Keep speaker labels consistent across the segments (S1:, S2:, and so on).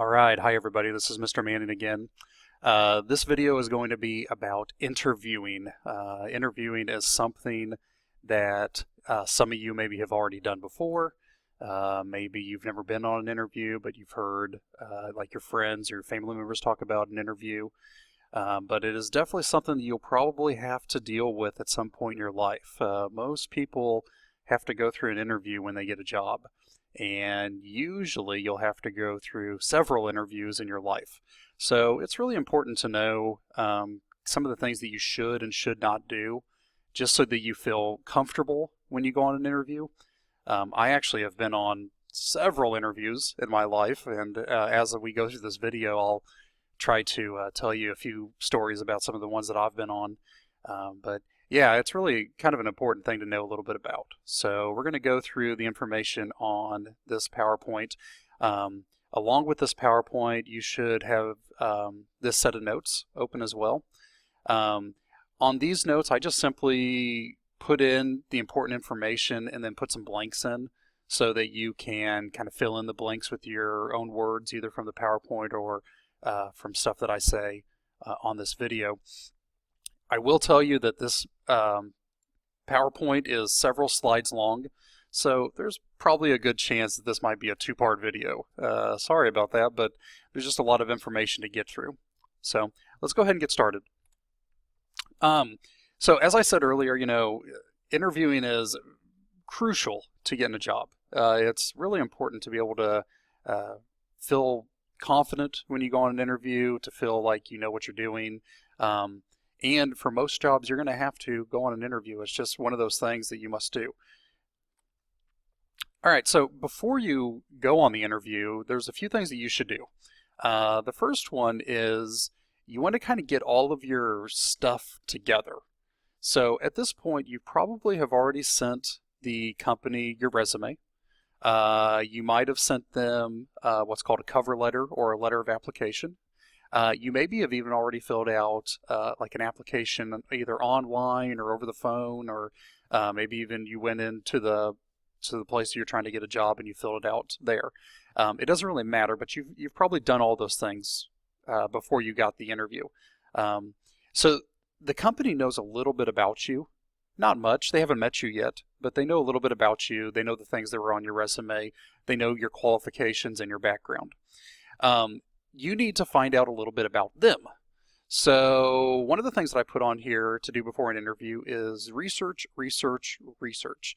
S1: All right, hi everybody, this is Mr. Manning again. This video is going to be about interviewing. Interviewing is something that some of you maybe have already done before. Maybe you've never been on an interview, but you've heard like your friends or your family members talk about an interview. But it is definitely something that you'll probably have to deal with at some point in your life. Most people have to go through an interview when they get a job. And usually you'll have to go through several interviews in your life. So it's really important to know some of the things that you should and should not do, just so that you feel comfortable when you go on an interview. I actually have been on several interviews in my life, and as we go through this video, I'll try to tell you a few stories about some of the ones that I've been on. But yeah, it's really kind of an important thing to know a little bit about. So we're going to go through the information on this PowerPoint. Along with this PowerPoint, you should have this set of notes open as well. On these notes, I just simply put in the important information and then put some blanks in so that you can kind of fill in the blanks with your own words, either from the PowerPoint or from stuff that I say on this video. I will tell you that this PowerPoint is several slides long, so there's probably a good chance that this might be a two-part video. Sorry about that, but there's just a lot of information to get through. So let's go ahead and get started. So as I said earlier, you know, interviewing is crucial to getting a job. It's really important to be able to feel confident when you go on an interview, to feel like you know what you're doing. And for most jobs, you're going to have to go on an interview. It's just one of those things that you must do. All right, so before you go on the interview, there's a few things that you should do. The first one is you want to kind of get all of your stuff together. So at this point, you probably have already sent the company your resume. You might have sent them what's called a cover letter or a letter of application. You maybe have even already filled out like an application either online or over the phone, or maybe even you went into the place you're trying to get a job and you filled it out there. It doesn't really matter, but you've probably done all those things before you got the interview. So the company knows a little bit about you. Not much. They haven't met you yet, but they know a little bit about you. They know the things that were on your resume. They know your qualifications and your background. You need to find out a little bit about them. So one of the things that I put on here to do before an interview is research, research, research.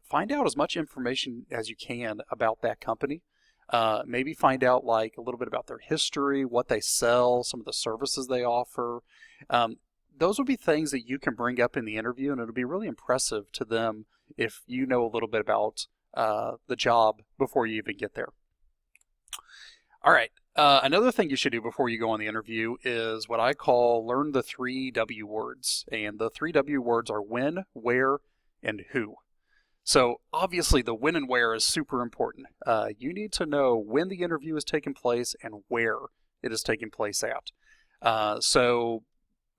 S1: Find out as much information as you can about that company. Maybe find out like a little bit about their history, what they sell, some of the services they offer. Those would be things that you can bring up in the interview, and it'll be really impressive to them if you know a little bit about the job before you even get there. All right. Another thing you should do before you go on the interview is what I call learn the 3W words. And the 3W words are when, where, and who. So obviously the when and where is super important. You need to know when the interview is taking place and where it is taking place at. So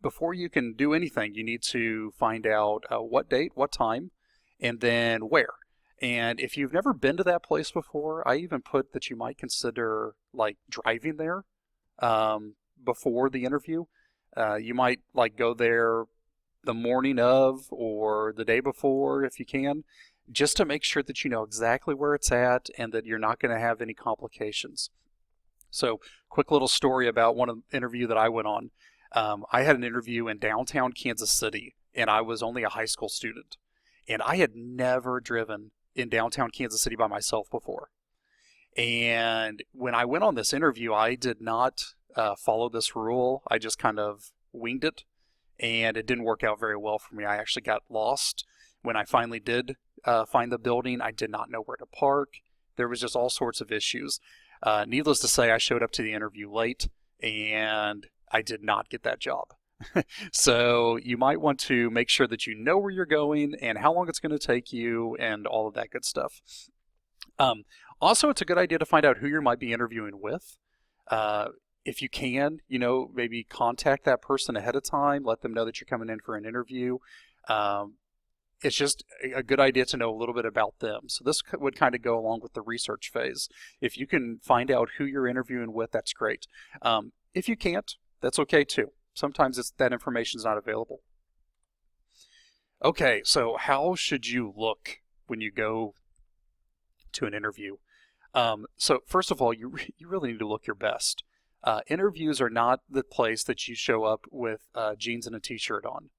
S1: before you can do anything, you need to find out what date, what time, and then where. And if you've never been to that place before, I even put that you might consider like driving there before the interview. You might like go there the morning of or the day before if you can, just to make sure that you know exactly where it's at and that you're not going to have any complications. So quick little story about one interview that I went on. I had an interview in downtown Kansas City, and I was only a high school student. And I had never driven in downtown Kansas City by myself before. And when I went on this interview, I did not follow this rule. I just kind of winged it, and it didn't work out very well for me. I actually got lost. When I finally did find the building, I did not know where to park. There was just all sorts of issues. Needless to say, I showed up to the interview late, and I did not get that job. So you might want to make sure that you know where you're going and how long it's going to take you and all of that good stuff. Also, it's a good idea to find out who you might be interviewing with. If you can, you know, maybe contact that person ahead of time, let them know that you're coming in for an interview. It's just a good idea to know a little bit about them. So this would kind of go along with the research phase. If you can find out who you're interviewing with, that's great. If you can't, that's okay too. Sometimes that information is not available. Okay, so how should you look when you go to an interview? So first of all, you really need to look your best. Interviews are not the place that you show up with jeans and a t-shirt on.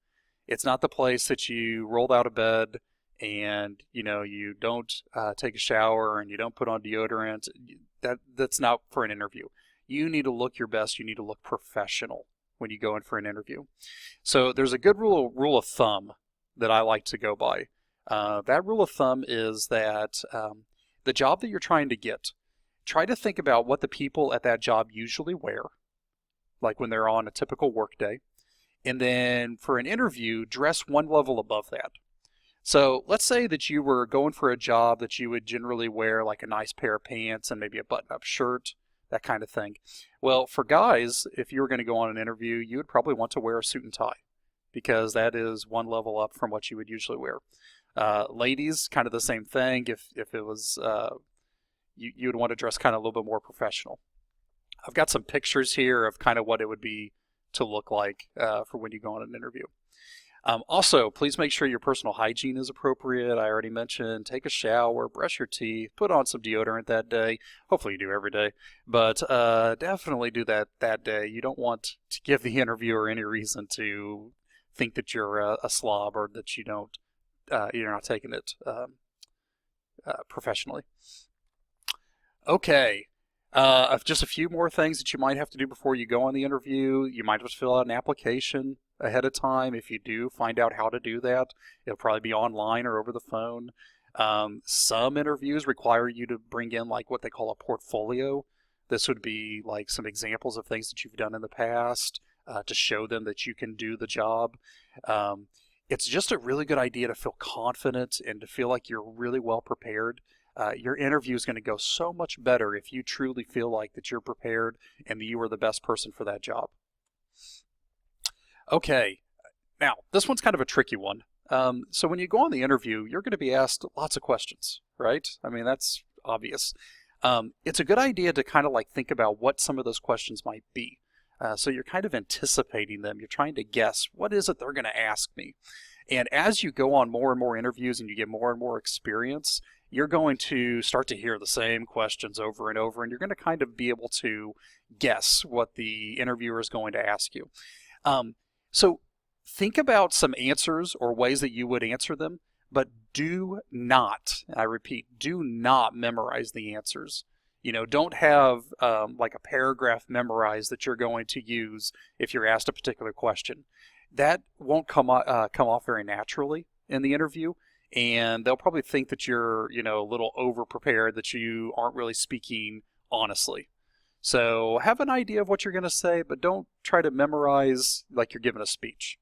S1: It's not the place that you rolled out of bed and you don't take a shower and you don't put on deodorant. That's not for an interview. You need to look your best. You need to look professional when you go in for an interview. So there's a good rule of thumb that I like to go by. That rule of thumb is that the job that you're trying to get, try to think about what the people at that job usually wear, like when they're on a typical work day. And then for an interview, dress one level above that. So let's say that you were going for a job that you would generally wear like a nice pair of pants and maybe a button-up shirt, that kind of thing. Well, for guys, if you were going to go on an interview, you would probably want to wear a suit and tie because that is one level up from what you would usually wear. Ladies, kind of the same thing. If it was, you would want to dress kind of a little bit more professional. I've got some pictures here of kind of what it would be to look like for when you go on an interview. Also, please make sure your personal hygiene is appropriate. I already mentioned take a shower, brush your teeth, put on some deodorant that day. Hopefully you do every day, but definitely do that day. You don't want to give the interviewer any reason to think that you're a slob or that you're not taking it professionally. Okay. Just a few more things that you might have to do before you go on the interview. You might have to fill out an application ahead of time. If you do, find out how to do that. It'll probably be online or over the phone. Some interviews require you to bring in like what they call a portfolio. This would be like some examples of things that you've done in the past to show them that you can do the job. It's just a really good idea to feel confident and to feel like you're really well prepared. Your interview is going to go so much better if you truly feel like that you're prepared and that you are the best person for that job. Okay, now this one's kind of a tricky one. So when you go on the interview, you're going to be asked lots of questions, right? I mean, that's obvious. It's a good idea to kind of like think about what some of those questions might be. So you're kind of anticipating them. You're trying to guess, what is it they're going to ask me? And as you go on more and more interviews and you get more and more experience, you're going to start to hear the same questions over and over, and you're going to kind of be able to guess what the interviewer is going to ask you. So think about some answers or ways that you would answer them, but do not, I repeat, do not memorize the answers. Don't have like a paragraph memorized that you're going to use if you're asked a particular question. That won't come off very naturally in the interview, and they'll probably think that you're, a little over-prepared, that you aren't really speaking honestly. So have an idea of what you're going to say, but don't try to memorize like you're giving a speech.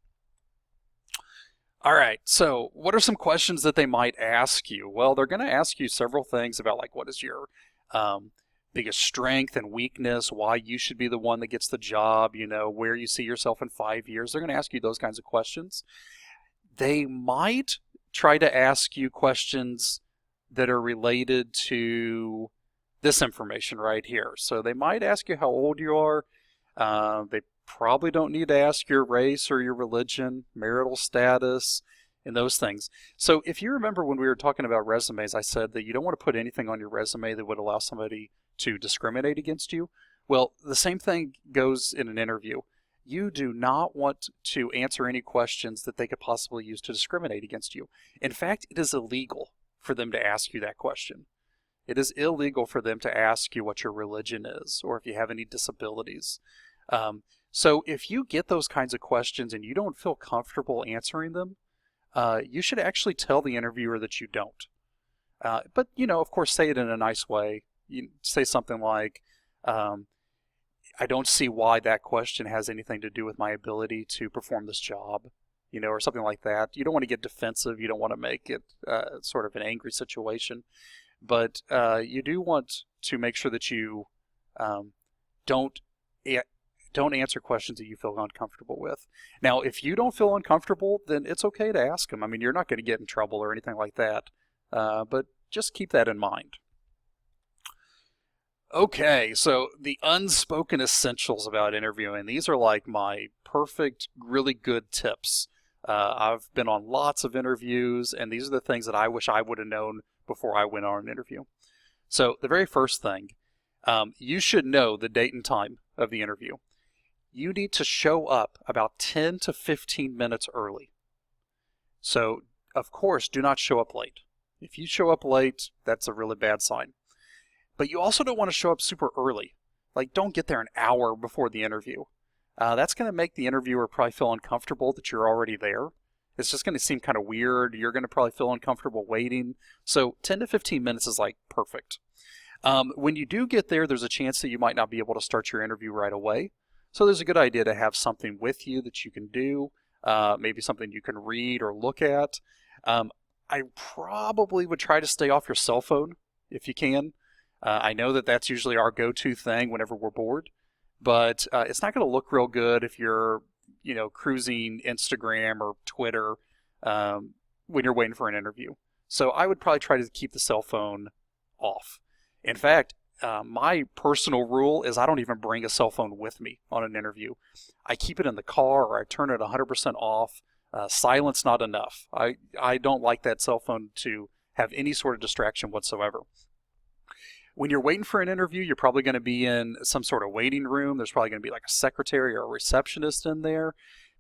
S1: All right, so what are some questions that they might ask you? Well, they're going to ask you several things about like what is your biggest strength and weakness, why you should be the one that gets the job, where you see yourself in 5 years. They're going to ask you those kinds of questions. They might try to ask you questions that are related to this information right here. So they might ask you how old you are. They probably don't need to ask your race or your religion, marital status, and those things. So if you remember when we were talking about resumes, I said that you don't want to put anything on your resume that would allow somebody to discriminate against you. Well, the same thing goes in an interview. You do not want to answer any questions that they could possibly use to discriminate against you. In fact, it is illegal for them to ask you that question. It is illegal for them to ask you what your religion is or if you have any disabilities. So if you get those kinds of questions and you don't feel comfortable answering them, you should actually tell the interviewer that you don't. But, of course, say it in a nice way. You say something like, I don't see why that question has anything to do with my ability to perform this job, or something like that. You don't want to get defensive. You don't want to make it sort of an angry situation. But you do want to make sure that you don't Don't answer questions that you feel uncomfortable with. Now, if you don't feel uncomfortable, then it's okay to ask them. I mean, you're not going to get in trouble or anything like that, but just keep that in mind. Okay, so the unspoken essentials about interviewing. These are like my perfect, really good tips. I've been on lots of interviews, and these are the things that I wish I would have known before I went on an interview. So the very first thing, you should know the date and time of the interview. You need to show up about 10 to 15 minutes early. So, of course, do not show up late. If you show up late, that's a really bad sign. But you also don't want to show up super early. Like, don't get there an hour before the interview. That's going to make the interviewer probably feel uncomfortable that you're already there. It's just going to seem kind of weird. You're going to probably feel uncomfortable waiting. So 10 to 15 minutes is like perfect. When you do get there, there's a chance that you might not be able to start your interview right away. So there's a good idea to have something with you that you can do, maybe something you can read or look at. I probably would try to stay off your cell phone if you can. I know that that's usually our go-to thing whenever we're bored, but it's not going to look real good if you're, cruising Instagram or Twitter when you're waiting for an interview. So I would probably try to keep the cell phone off. In fact, my personal rule is I don't even bring a cell phone with me on an interview. I keep it in the car or I turn it 100% off. Silence not enough. I don't like that cell phone to have any sort of distraction whatsoever. When you're waiting for an interview, you're probably going to be in some sort of waiting room. There's probably going to be like a secretary or a receptionist in there.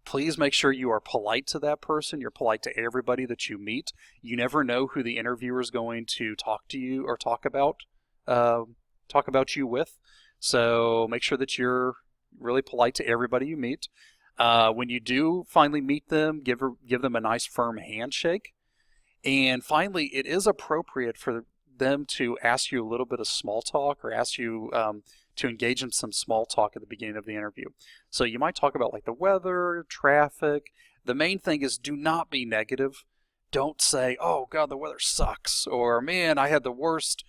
S1: Please make sure you are polite to that person. You're polite to everybody that you meet. You never know who the interviewer is going to talk to you or talk about you with. So make sure that you're really polite to everybody you meet. When you do finally meet them, give them a nice firm handshake. And finally, it is appropriate for them to ask you a little bit of small talk or ask you to engage in some small talk at the beginning of the interview. So you might talk about like the weather, traffic. The main thing is do not be negative. Don't say, oh God, the weather sucks, or man, I had the worst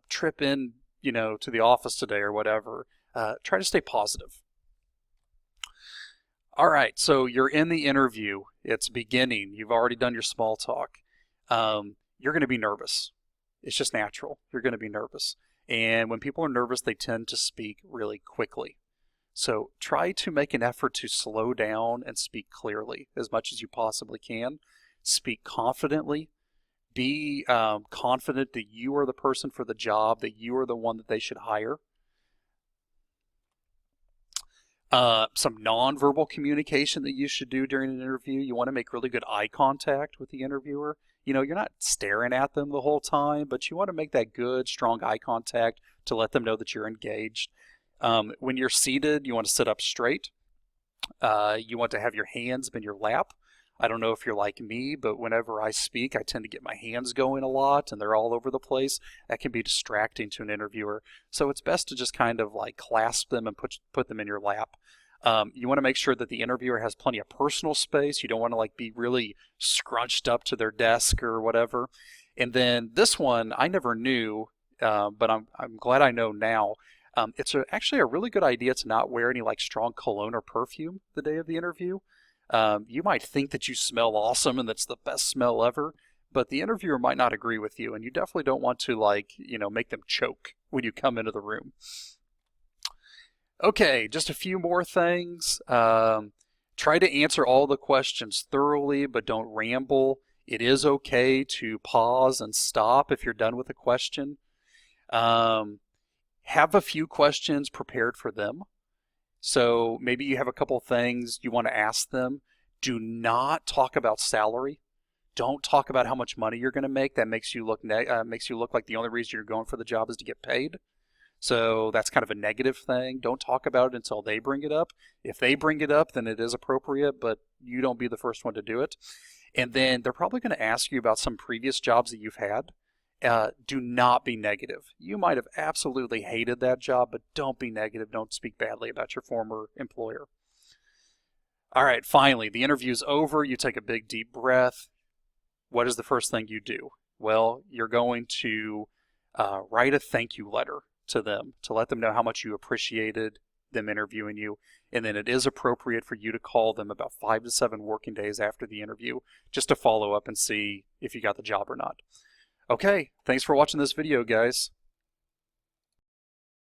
S1: trip in, to the office today or whatever. Try to stay positive. All right, so you're in the interview. It's beginning. You've already done your small talk. You're going to be nervous. It's just natural. You're going to be nervous. And when people are nervous, they tend to speak really quickly. So try to make an effort to slow down and speak clearly as much as you possibly can. Speak confidently. Be confident that you are the person for the job, that you are the one that they should hire. Some nonverbal communication that you should do during an interview. You want to make really good eye contact with the interviewer. You're not staring at them the whole time, but you want to make that good, strong eye contact to let them know that you're engaged. When you're seated, you want to sit up straight. You want to have your hands in your lap. I don't know if you're like me, but whenever I speak, I tend to get my hands going a lot, and they're all over the place. That can be distracting to an interviewer. So it's best to just kind of like clasp them and put them in your lap. You want to make sure that the interviewer has plenty of personal space. You don't want to like be really scrunched up to their desk or whatever. And then this one, I never knew, but I'm glad I know now. It's actually a really good idea to not wear any like strong cologne or perfume the day of the interview. You might think that you smell awesome and that's the best smell ever, but the interviewer might not agree with you, and you definitely don't want to make them choke when you come into the room. Okay, just a few more things. Try to answer all the questions thoroughly, but don't ramble. It is okay to pause and stop if you're done with a question. Have a few questions prepared for them. So maybe you have a couple things you want to ask them. Do not talk about salary. Don't talk about how much money you're going to make. That makes you look like the only reason you're going for the job is to get paid. So that's kind of a negative thing. Don't talk about it until they bring it up. If they bring it up, then it is appropriate, but you don't be the first one to do it. And then they're probably going to ask you about some previous jobs that you've had. Do not be negative. You might have absolutely hated that job, but don't be negative. Don't speak badly about your former employer. All right, finally, the interview's over. You take a big, deep breath. What is the first thing you do? Well, you're going to write a thank you letter to them to let them know how much you appreciated them interviewing you, and then it is appropriate for you to call them about 5 to 7 working days after the interview just to follow up and see if you got the job or not. Okay, thanks for watching this video, guys.